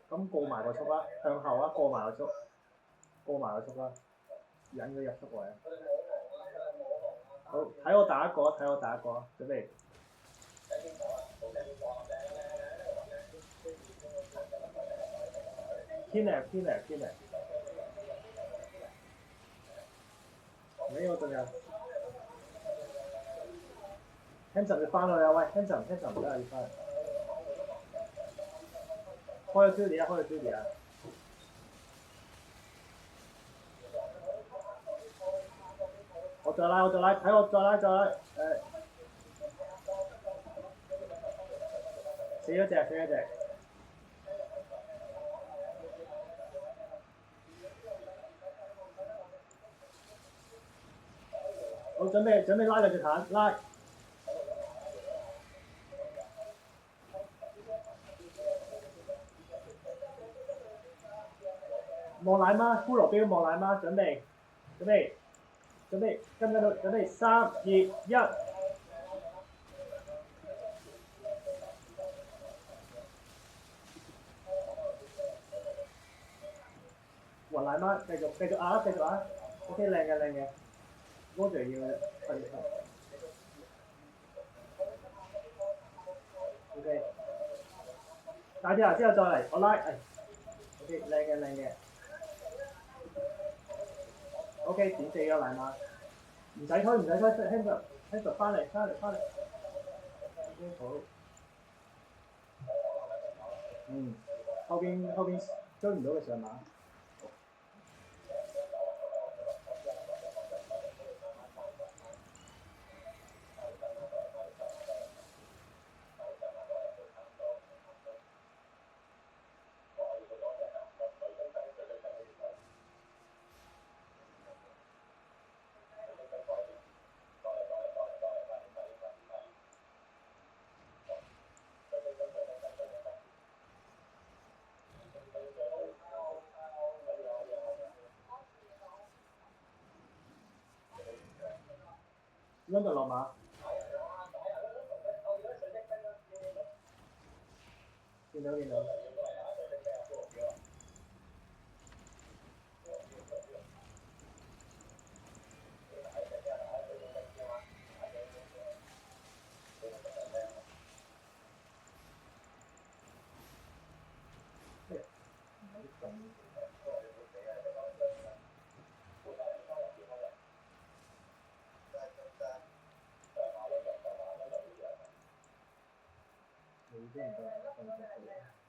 咁過埋個速啦，向後啊，過埋個速，過埋個速啦，引佢入速位啊。好，睇我打一個，睇我打一個，準備。偏嚟，偏嚟，偏嚟。沒有這個。Hanson 你翻去啊！喂 ，Hanson 唔得啊！要翻。開咗 Judy 啊！開咗 Judy 啊！我再拉，睇我再拉，死咗隻。好，準備拉兩隻彈，拉。望奶媽，骷髏標望奶媽，準備，跟住準備3、2、1。黃奶媽繼續啊 ，OK 靚嘅，Roger 要瞓覺 ，OK。打啲之後再嚟，我拉，OK 靚嘅。OK 點死咗奶媽，唔使推 ，Hanson 翻嚟。OK 好。後邊追唔到嘅上馬。London 落馬，見到。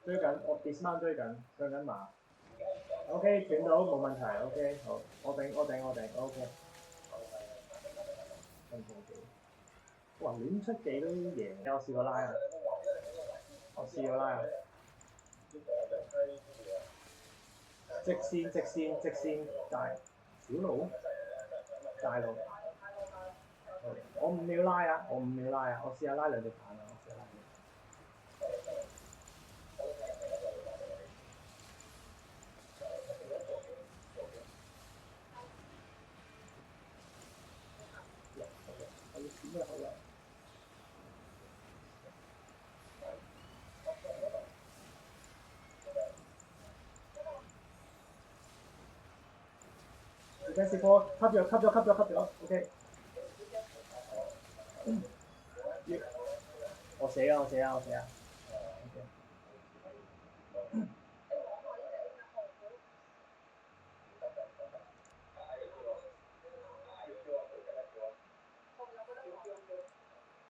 追緊，我 dismount 追緊，上緊馬。OK 斷到冇問題 ，OK 好，我頂 ，OK。哇！亂出技都贏，我試過拉啊！直線小路，大路。我5秒拉啊！我試下拉兩隻彈啊！我要閃好啦。Defensive ball 吸咗 ，OK。我死啊！